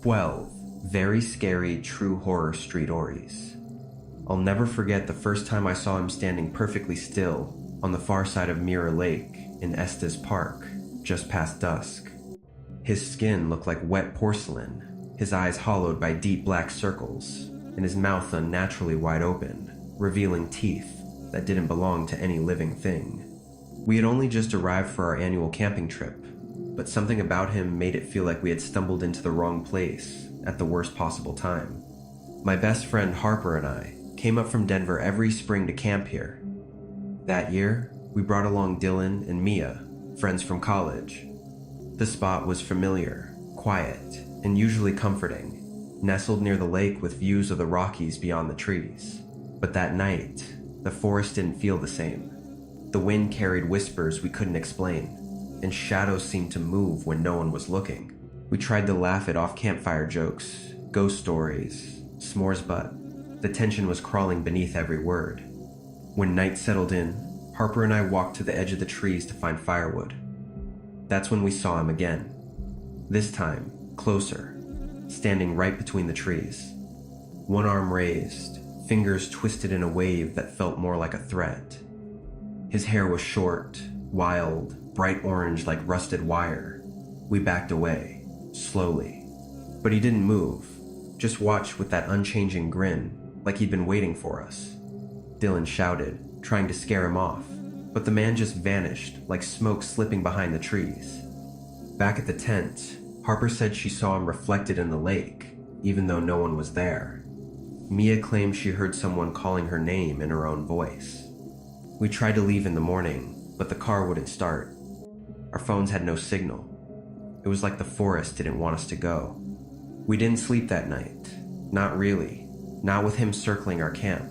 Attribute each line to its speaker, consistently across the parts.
Speaker 1: 12 very scary true horror street-ories. I'll never forget the first time I saw him standing perfectly still on the far side of Mirror Lake in Estes Park, just past dusk. His skin looked like wet porcelain, his eyes hollowed by deep black circles, and his mouth unnaturally wide open, revealing teeth that didn't belong to any living thing. We had only just arrived for our annual camping trip, but something about him made it feel like we had stumbled into the wrong place at the worst possible time. My best friend Harper and I came up from Denver every spring to camp here. That year, we brought along Dylan and Mia, friends from college. The spot was familiar, quiet, and usually comforting, nestled near the lake with views of the Rockies beyond the trees. But that night, the forest didn't feel the same. The wind carried whispers we couldn't explain, and shadows seemed to move when no one was looking. We tried to laugh at off-campfire jokes, ghost stories, s'mores, but the tension was crawling beneath every word. When night settled in, Harper and I walked to the edge of the trees to find firewood. That's when we saw him again. This time, closer, standing right between the trees. One arm raised, fingers twisted in a wave that felt more like a threat. His hair was short, wild, bright orange like rusted wire. We backed away, slowly. But he didn't move, just watched with that unchanging grin, like he'd been waiting for us. Dylan shouted, trying to scare him off, but the man just vanished like smoke slipping behind the trees. Back at the tent, Harper said she saw him reflected in the lake, even though no one was there. Mia claimed she heard someone calling her name in her own voice. We tried to leave in the morning, but the car wouldn't start. Our phones had no signal. It was like the forest didn't want us to go. We didn't sleep that night. Not really. Not with him circling our camp.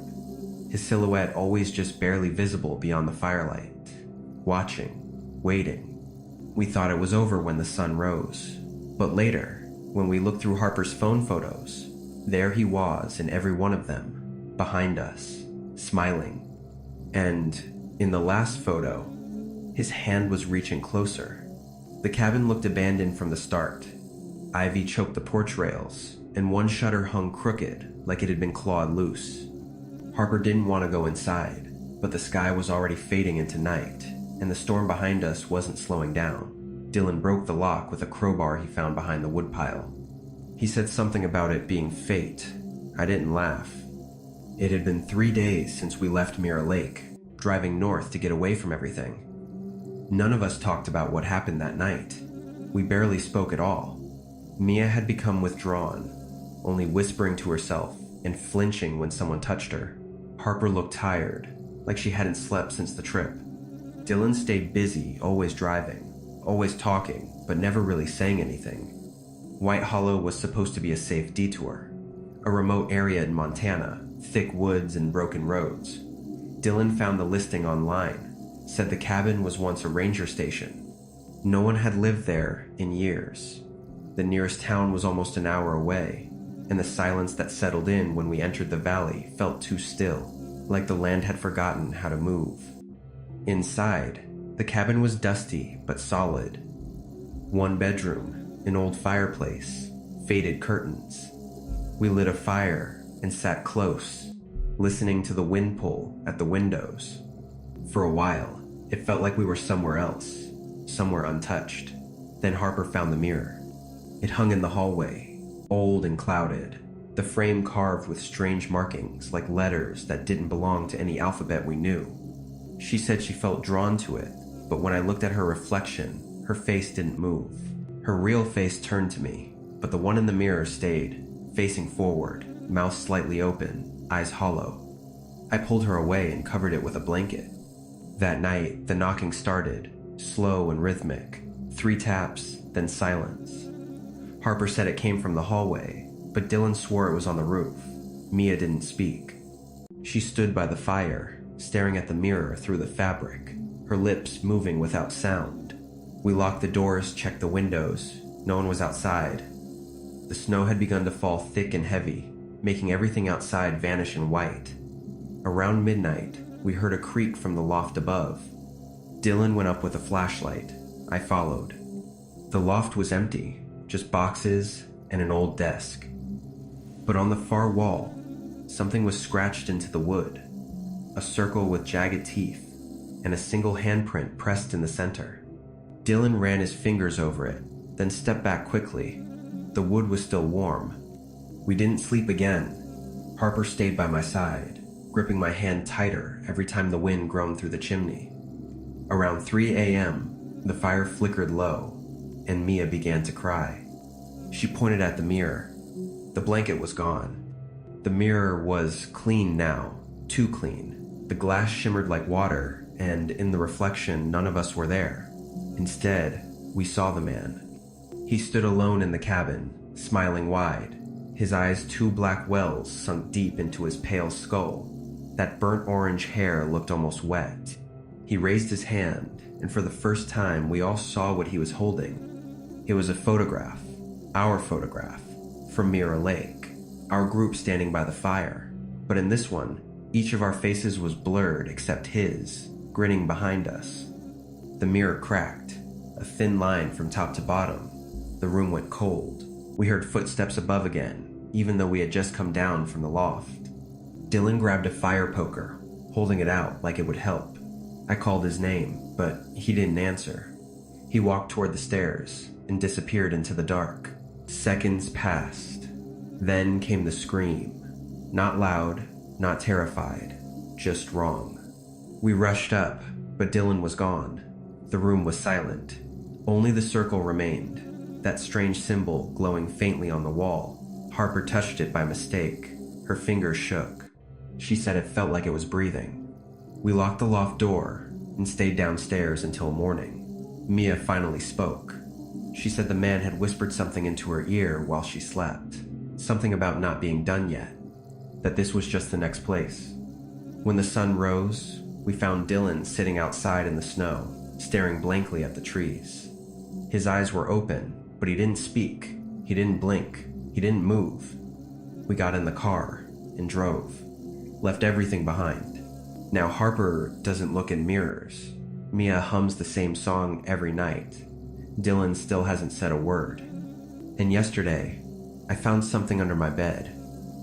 Speaker 1: His silhouette always just barely visible beyond the firelight. Watching. Waiting. We thought it was over when the sun rose. But later, when we looked through Harper's phone photos, there he was in every one of them, behind us, smiling. And in the last photo, his hand was reaching closer. The cabin looked abandoned from the start. Ivy choked the porch rails, and one shutter hung crooked like it had been clawed loose. Harper didn't want to go inside, but the sky was already fading into night, and the storm behind us wasn't slowing down. Dylan broke the lock with a crowbar he found behind the woodpile. He said something about it being fate. I didn't laugh. It had been 3 days since we left Mirror Lake, driving north to get away from everything. None of us talked about what happened that night. We barely spoke at all. Mia had become withdrawn, only whispering to herself and flinching when someone touched her. Harper looked tired, like she hadn't slept since the trip. Dylan stayed busy, always driving, always talking, but never really saying anything. White Hollow was supposed to be a safe detour, a remote area in Montana, thick woods and broken roads. Dylan found the listing online, said the cabin was once a ranger station. No one had lived there in years. The nearest town was almost an hour away, and the silence that settled in when we entered the valley felt too still, like the land had forgotten how to move. Inside, the cabin was dusty but solid. One bedroom, an old fireplace, faded curtains. We lit a fire and sat close, listening to the wind pull at the windows. For a while, it felt like we were somewhere else, somewhere untouched. Then Harper found the mirror. It hung in the hallway, old and clouded, the frame carved with strange markings like letters that didn't belong to any alphabet we knew. She said she felt drawn to it, but when I looked at her reflection, her face didn't move. Her real face turned to me, but the one in the mirror stayed, facing forward, mouth slightly open, eyes hollow. I pulled her away and covered it with a blanket. That night, the knocking started, slow and rhythmic. 3 taps, then silence. Harper said it came from the hallway, but Dylan swore it was on the roof. Mia didn't speak. She stood by the fire, staring at the mirror through the fabric, her lips moving without sound. We locked the doors, checked the windows. No one was outside. The snow had begun to fall thick and heavy, making everything outside vanish in white. Around midnight, we heard a creak from the loft above. Dylan went up with a flashlight. I followed. The loft was empty, just boxes, and an old desk. But on the far wall, something was scratched into the wood, a circle with jagged teeth and a single handprint pressed in the center. Dylan ran his fingers over it, then stepped back quickly. The wood was still warm. We didn't sleep again. Harper stayed by my side, gripping my hand tighter every time the wind groaned through the chimney. Around 3 a.m., the fire flickered low, and Mia began to cry. She pointed at the mirror. The blanket was gone. The mirror was clean now, too clean. The glass shimmered like water, and in the reflection, none of us were there. Instead, we saw the man. He stood alone in the cabin, smiling wide, his eyes two black wells sunk deep into his pale skull. That burnt orange hair looked almost wet. He raised his hand, and for the first time, we all saw what he was holding. It was a photograph, our photograph, from Mirror Lake, our group standing by the fire. But in this one, each of our faces was blurred except his, grinning behind us. The mirror cracked, a thin line from top to bottom. The room went cold. We heard footsteps above again, even though we had just come down from the loft. Dylan grabbed a fire poker, holding it out like it would help. I called his name, but he didn't answer. He walked toward the stairs and disappeared into the dark. Seconds passed. Then came the scream. Not loud, not terrified, just wrong. We rushed up, but Dylan was gone. The room was silent. Only the circle remained, that strange symbol glowing faintly on the wall. Harper touched it by mistake. Her fingers shook. She said it felt like it was breathing. We locked the loft door and stayed downstairs until morning. Mia finally spoke. She said the man had whispered something into her ear while she slept. Something about not being done yet. That this was just the next place. When the sun rose, we found Dylan sitting outside in the snow, staring blankly at the trees. His eyes were open, but he didn't speak. He didn't blink. He didn't move. We got in the car and drove. Left everything behind. Now Harper doesn't look in mirrors. Mia hums the same song every night. Dylan still hasn't said a word. And yesterday, I found something under my bed.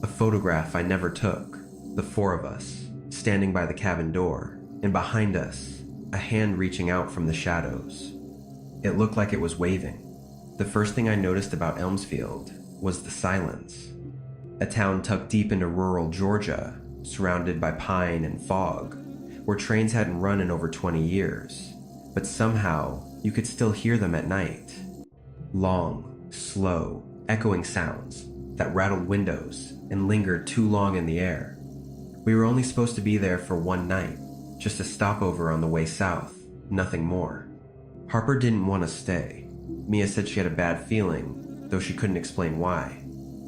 Speaker 1: A photograph I never took. The four of us, standing by the cabin door, and behind us, a hand reaching out from the shadows. It looked like it was waving. The first thing I noticed about Elmsfield was the silence. A town tucked deep into rural Georgia, surrounded by pine and fog, where trains hadn't run in over 20 years, but somehow you could still hear them at night. Long, slow, echoing sounds that rattled windows and lingered too long in the air. We were only supposed to be there for one night, just a stopover on the way south, nothing more. Harper didn't want to stay. Mia said she had a bad feeling, though she couldn't explain why.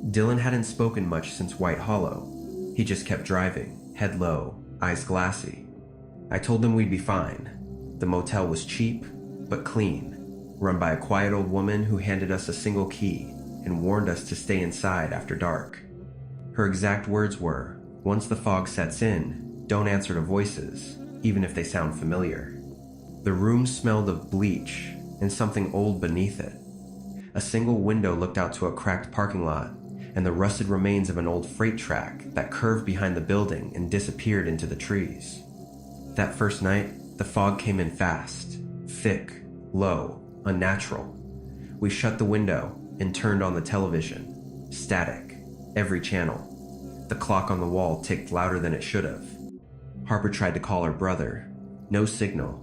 Speaker 1: Dylan hadn't spoken much since White Hollow. He just kept driving, head low, eyes glassy. I told him we'd be fine. The motel was cheap, but clean, run by a quiet old woman who handed us a single key and warned us to stay inside after dark. Her exact words were, "Once the fog sets in, don't answer to voices, even if they sound familiar." The room smelled of bleach and something old beneath it. A single window looked out to a cracked parking lot and the rusted remains of an old freight track that curved behind the building and disappeared into the trees. That first night, the fog came in fast, thick, low, unnatural. We shut the window and turned on the television. Static, every channel. The clock on the wall ticked louder than it should have. Harper tried to call her brother. No signal.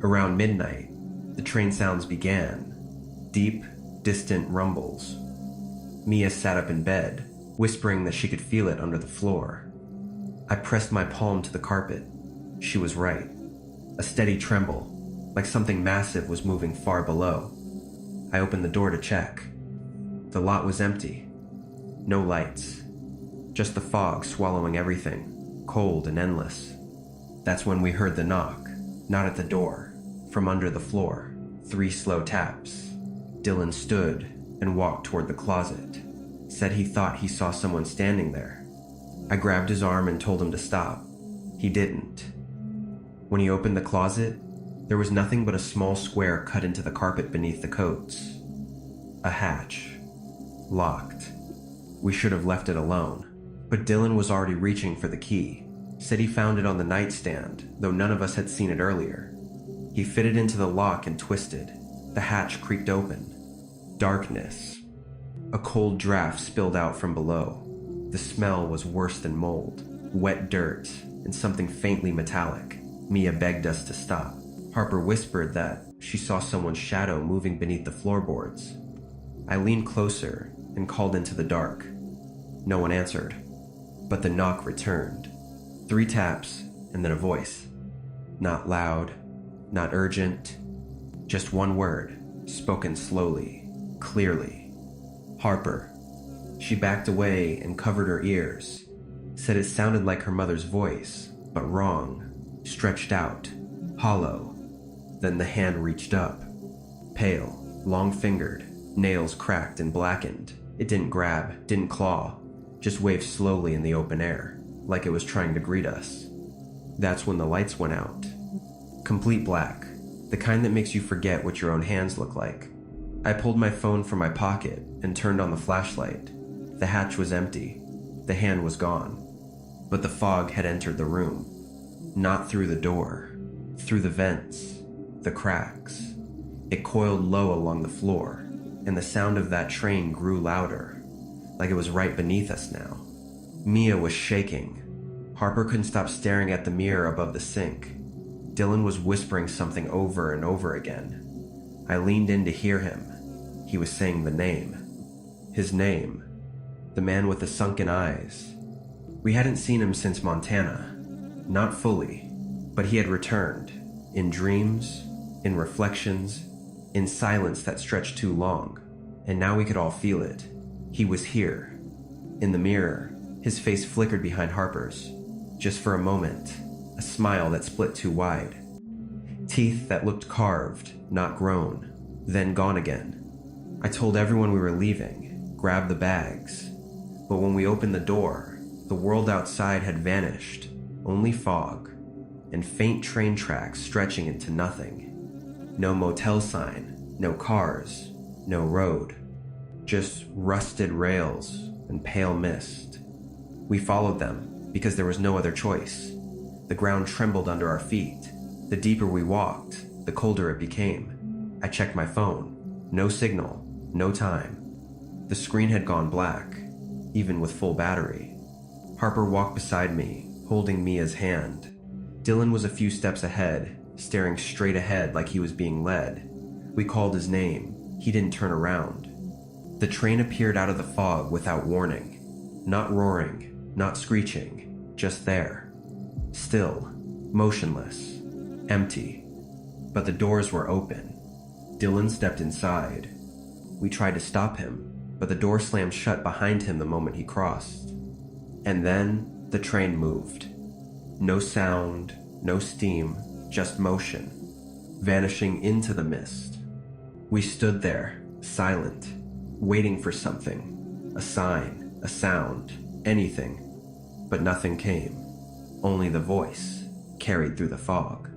Speaker 1: Around midnight, the train sounds began. Deep, distant rumbles. Mia sat up in bed, whispering that she could feel it under the floor. I pressed my palm to the carpet. She was right. A steady tremble, like something massive was moving far below. I opened the door to check. The lot was empty. No lights. Just the fog swallowing everything, cold and endless. That's when we heard the knock, not at the door, from under the floor. 3 slow taps. Dylan stood and walked toward the closet. Said he thought he saw someone standing there. I grabbed his arm and told him to stop. He didn't. When he opened the closet, there was nothing but a small square cut into the carpet beneath the coats. A hatch. Locked. We should have left it alone. But Dylan was already reaching for the key. Said he found it on the nightstand, though none of us had seen it earlier. He fitted into the lock and twisted. The hatch creaked open. Darkness. A cold draft spilled out from below. The smell was worse than mold, wet dirt, and something faintly metallic. Mia begged us to stop. Harper whispered that she saw someone's shadow moving beneath the floorboards. I leaned closer and called into the dark. No one answered, but the knock returned. 3 taps and then a voice. Not loud, not urgent, just one word, spoken slowly, clearly. Harper. She backed away and covered her ears. Said it sounded like her mother's voice, but wrong, stretched out, hollow. Then the hand reached up. Pale, long-fingered, nails cracked and blackened. It didn't grab, didn't claw, just waved slowly in the open air, like it was trying to greet us. That's when the lights went out. Complete black, the kind that makes you forget what your own hands look like. I pulled my phone from my pocket and turned on the flashlight. The hatch was empty. The hand was gone. But the fog had entered the room. Not through the door, through the vents, the cracks. It coiled low along the floor, and the sound of that train grew louder, like it was right beneath us now. Mia was shaking. Harper couldn't stop staring at the mirror above the sink. Dylan was whispering something over and over again. I leaned in to hear him. He was saying the name. His name. The man with the sunken eyes. We hadn't seen him since Montana. Not fully, but he had returned. In dreams, in reflections, in silence that stretched too long. And now we could all feel it. He was here. In the mirror, his face flickered behind Harper's. Just for a moment, a smile that split too wide. Teeth that looked carved, not grown, then gone again. I told everyone we were leaving, grab the bags. But when we opened the door, the world outside had vanished, only fog, and faint train tracks stretching into nothing. No motel sign, no cars, no road. Just rusted rails and pale mist. We followed them because there was no other choice. The ground trembled under our feet. The deeper we walked, the colder it became. I checked my phone. No signal, no time. The screen had gone black, even with full battery. Harper walked beside me, holding Mia's hand. Dylan was a few steps ahead, staring straight ahead like he was being led. We called his name. He didn't turn around. The train appeared out of the fog without warning. Not roaring, not screeching, just there. Still, motionless, empty. But the doors were open. Dylan stepped inside. We tried to stop him, but the door slammed shut behind him the moment he crossed. And then the train moved. No sound, no steam, just motion, vanishing into the mist. We stood there, silent, waiting for something, a sign, a sound, anything. But nothing came. Only the voice, carried through the fog.